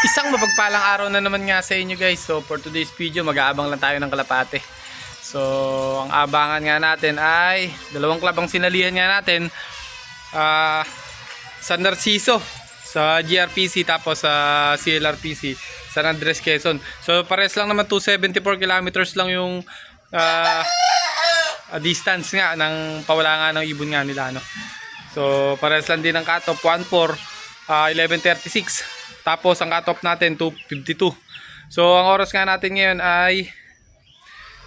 Isang mapagpalang araw na naman nga sa inyo guys. So for today's video mag-aabang lang tayo ng kalapate. So ang abangan nga natin ay dalawang klabang sinalihan nga natin sa Narciso, sa GRPC, tapos sa CLRPC, San Andres, Quezon. So pares lang naman 274 kilometers lang yung distance nga ng pawala nga ng ibon nga nila, no? So pares lang din ang cutoff 11:36. Tapos ang cutoff natin 2:52. So ang oras nga natin ngayon ay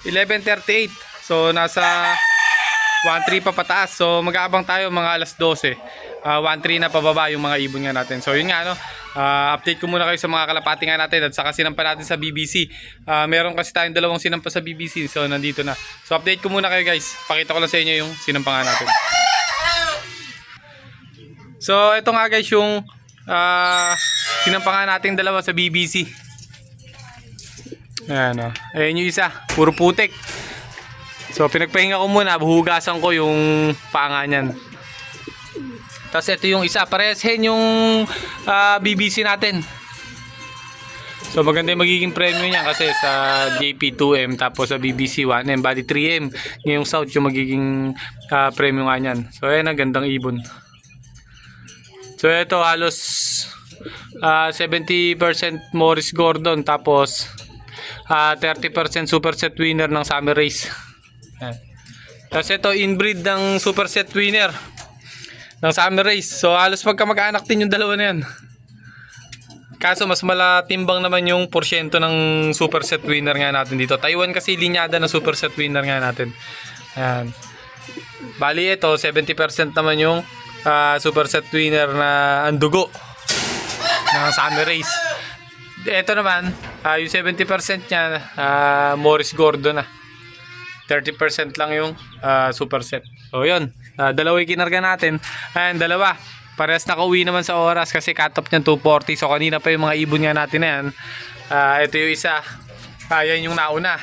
11:38. So nasa 1:3 pa pataas. So mag-aabang tayo mga alas 12. 1:3 na pababa yung mga ibon nga natin. So yun nga, no. Update ko muna kayo sa mga kalapati nga natin at saka sinampa natin sa BBC. Meron kasi tayong dalawang sinampa sa BBC. So nandito na. So update ko muna kayo guys. Pakita ko lang sa inyo yung sinampa nga natin. So ito nga guys yung sinampa nga natin dalawa sa BBC. Ayan, o. Ayan yung isa. Puro putik. So pinagpahinga ko muna. Buhugasan ko yung panga niyan. Tapos ito yung isa. Parehas hen yung BBC natin. So maganda yung magiging premium niya kasi sa JP 2M tapos sa BBC 1M body 3M. Yung South yung magiging premium nga niyan. So ayan, ang gandang ibon. So ito halos 70% Morris Gordon tapos 30% superset winner ng summer race. Tapos ito inbreed ng superset winner ng summer race. So halos magkamag-anak din yung dalawa na yan. Kaso mas malatimbang naman yung porsyento ng superset winner nga natin dito. Taiwan kasi linyada ng superset winner nga natin. Ayan. Bali ito 70% naman yung superset winner na andugo ng summer race. Ito naman yung 70% nya Morris Gordon na 30% lang yung superset. So yun, dalawa yung kinarga natin. Ayan, dalawa parehas nakauwi naman sa oras kasi cut-off niya 240. So kanina pa yung mga ibon nga natin na yan. Ito yung isa, yan yung nauna.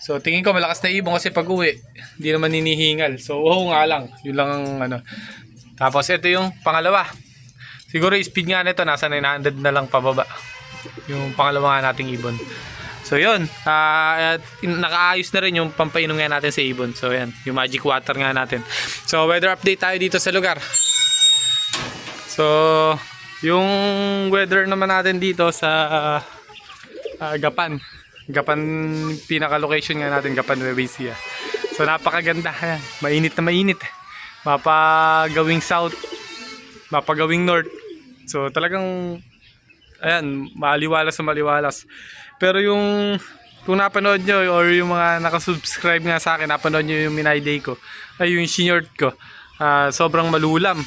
So tingin ko malakas na ibon kasi pag uwi hindi naman hinihingal. So nga lang, yun lang ang ano. Tapos ito yung pangalawa. Siguro speed nga nito nasa 900 na lang pababa. Yung pangalawa nga nating ibon. So yun, nakaayos na rin yung pampainom nga natin sa ibon. So yan, yung magic water nga natin. So weather update tayo dito sa lugar. So yung weather naman natin dito sa Gapan pinaka location nga natin, Gapan Nueva Ecija. So napakaganda, ayan, mainit na mainit. Mapagawing south, mapagawing north. So talagang ayan, maliwalas na maliwalas. Pero yung kung napanood nyo or yung mga nakasubscribe nga sa akin, napanood nyo yung minayday ko, ay yung senior ko, sobrang malulam.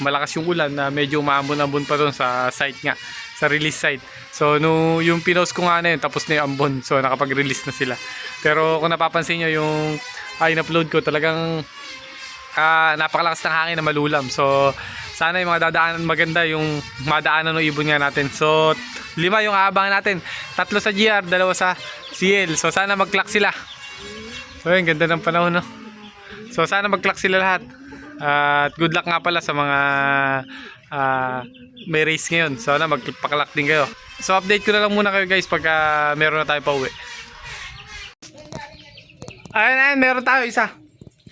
Malakas yung ulan na medyo umaambon-ambon pa doon sa site nga, sa release site. So yung pinost ko nga na yun, tapos na yung ambon. So nakapag-release na sila. Pero kung napapansin nyo yung in-upload ko, talagang napakalakas ng hangin na malulam. So sana yung mga dadaanan maganda, yung madaanan ng ibon nga natin. So 5 yung aabangan natin, 3 sa GR, 2 sa CL. So sana mag-clock sila. So yun, ganda ng panahon, no? So sana mag-clock sila lahat. At good luck nga pala sa mga may race ngayon. So sana magpa-clock din kayo. So update ko na lang muna kayo guys pagka meron na tayo pa uwi. Ayan, meron tayo isa.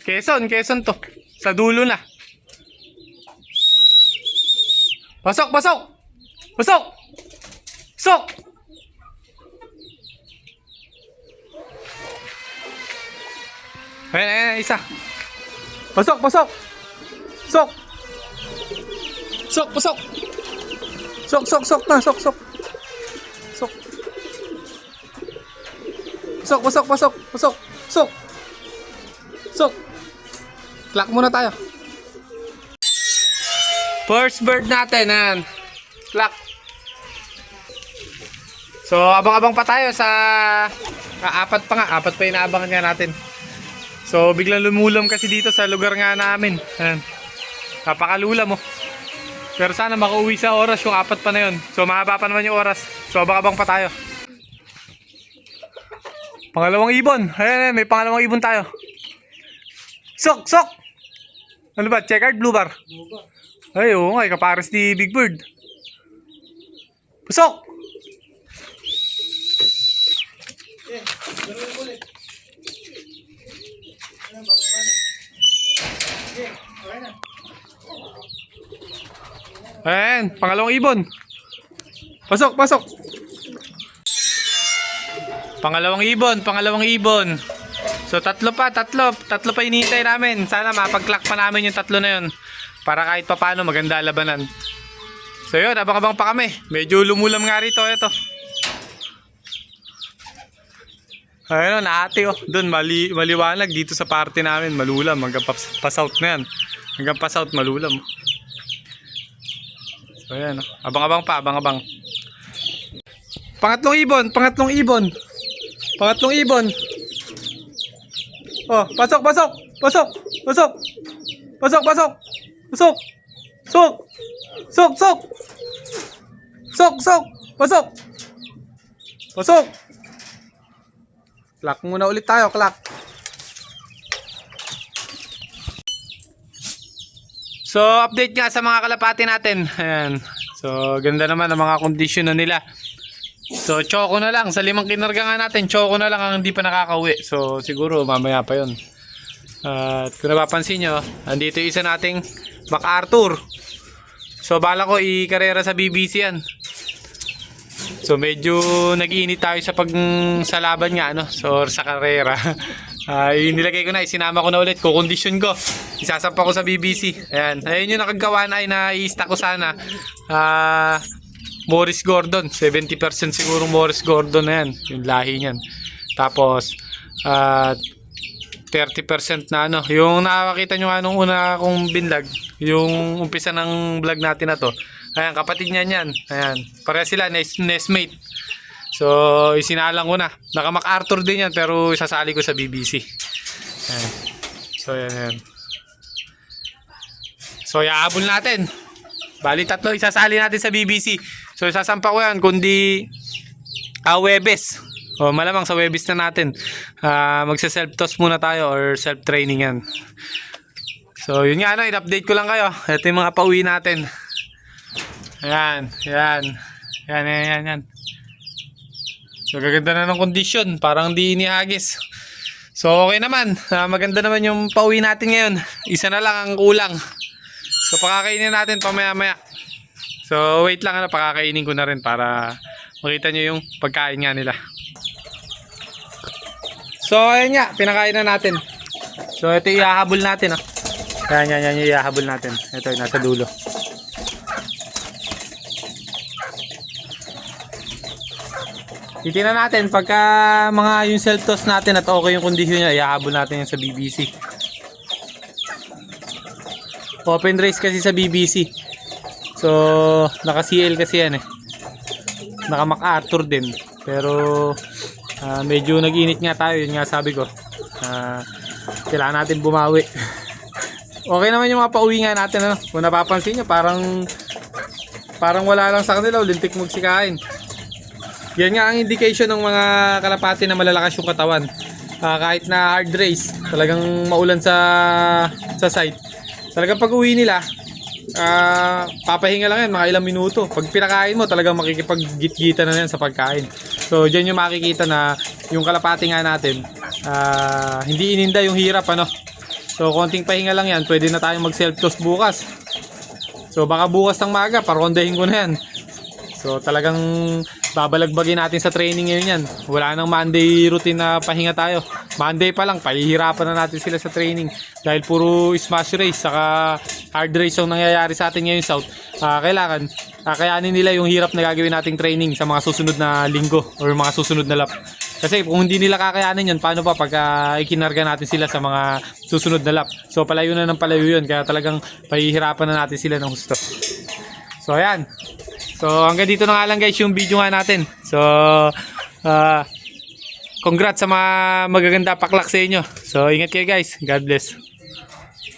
Quezon to. Sa dulo na. Pasok! Ayan, isa. Pasok! Sok na, sok. Sok. Clock muna tayo. First bird natin, yan. Clock. So, abang-abang pa tayo sa apat pa yung naabangan nga natin. So, biglang lumulam kasi dito sa lugar nga namin. Ayan. Napakalulam, oh. Pero sana makauwi sa oras yung 4 pa na yun. So, mahaba pa naman yung oras. So, abang-abang pa tayo. Pangalawang ibon. Ayan, may pangalawang ibon tayo. Sok! Ano ba? Checkered, blue bar? Ay, oo nga, kapares ni Big Bird. Pasok! Ayan, pangalawang ibon. Pasok, pasok. Pangalawang ibon. So tatlo pa hinihintay namin. Sana mapag-clock pa namin yung tatlo na yun. Para kahit pa paano maganda labanan. So yun, abang-abang pa kami. Medyo lumulam nga rito, ito. Ayun, nahati oh. Doon, maliwanag dito sa party namin. Malulam, hanggang pa-south na yan. Hanggang pa-south, malulam. So ayan, oh. Abang-abang pa, abang-abang. Pangatlong ibon. Oh, pasok. Pasok. Clock muna ulit tayo, clock. So, update nga sa mga kalapati natin. Ayan. So, ganda naman ang mga kondisyon na nila. So, choco na lang. Sa 5 kinarga nga natin, choco na lang ang hindi pa nakakauwi. So, siguro mamaya pa yun. At kung napapansin nyo, andito isa nating MacArthur. So, bala ko i-karera sa BBC yan. So, medyo nag-iinit tayo sa laban nga, ano? So, sa karera. Nilagay ko na, isinama ko na ulit, kukondisyon ko, isasampa ko sa BBC. Ayun yung nakagawa na, i-stack ko sana. Morris Gordon, 70% siguro Morris Gordon na yan, yung lahi niyan. Tapos 30% na ano, yung nakakita nyo nga nung una kong binlog, yung umpisa ng vlog natin na to. Ayan, kapatid niya yan. Ayan, pareha sila, nestmate. So, isinalang ko na. Naka MacArthur din yan, pero isasali ko sa BBC. Ayan. So, ayan. So, iaabol natin. Bali, 3 isasali natin sa BBC. So, isasampa ko yan, kundi Webes. O, malamang sa Webes na natin. Magsa-self-toss muna tayo or self-training yan. So, yun nga, in-update ko lang kayo. Ito yung mga pauwi natin. Ayan. So, gaganda na ng kondisyon. Parang di inihagis. So, okay naman. Maganda naman yung pauwi natin ngayon. Isa na lang ang kulang. So, pakakainin natin pamaya-maya. So, wait lang, pakakainin ko na rin para makita nyo yung pagkain nga nila. So, ayan nga. Pinakain na natin. So, ito ihahabol natin. Yan yung ihahabol natin. Ito yung nasa dulo. Titignan natin pagka mga yung self-toss natin at okay yung kondisyon niya, ihahabol natin yan sa BBC. Open race kasi sa BBC. So, naka-CL kasi yan eh. Naka MacArthur din. Pero, medyo nag-init nga tayo. Yun nga sabi ko. Kailangan natin bumawi. Okay naman yung mga pauwi nga natin. Ano? Kung napapansin nyo, parang wala lang sa kanila. Lintik magsikain. Yan nga ang indication ng mga kalapati na malalakas yung katawan. Kahit na hard race, talagang maulan sa site. Talagang pag uwi nila, papahinga lang yan, mga ilang minuto. Pag pinakain mo, talagang makikipag-git-gita na yan sa pagkain. So, dyan yung makikita na yung kalapati nga natin, hindi ininda yung hirap, ano. So, konting pahinga lang yan, pwede na tayong mag-self-toss bukas. So, baka bukas ng maga, parondahin ko na yan. So, talagang babalagbagin natin sa training ngayon yan. Wala nang Monday routine na pahinga tayo. Monday pa lang, pahihirapan na natin sila sa training. Dahil puro smash race, saka hard race yung nangyayari sa atin ngayon South. Kailangan, kakayanin nila yung hirap na gagawin nating training sa mga susunod na linggo or mga susunod na lap. Kasi kung hindi nila kakayanin yun, paano pa pag ikinarga natin sila sa mga susunod na lap. So, palayo na ng palayo yun. Kaya talagang pahihirapan na natin sila ng gusto. So, ayan. So, hanggang dito na nga lang guys yung video nga natin. So, congrats sa mga magaganda paklak sa inyo. So, ingat kayo guys. God bless.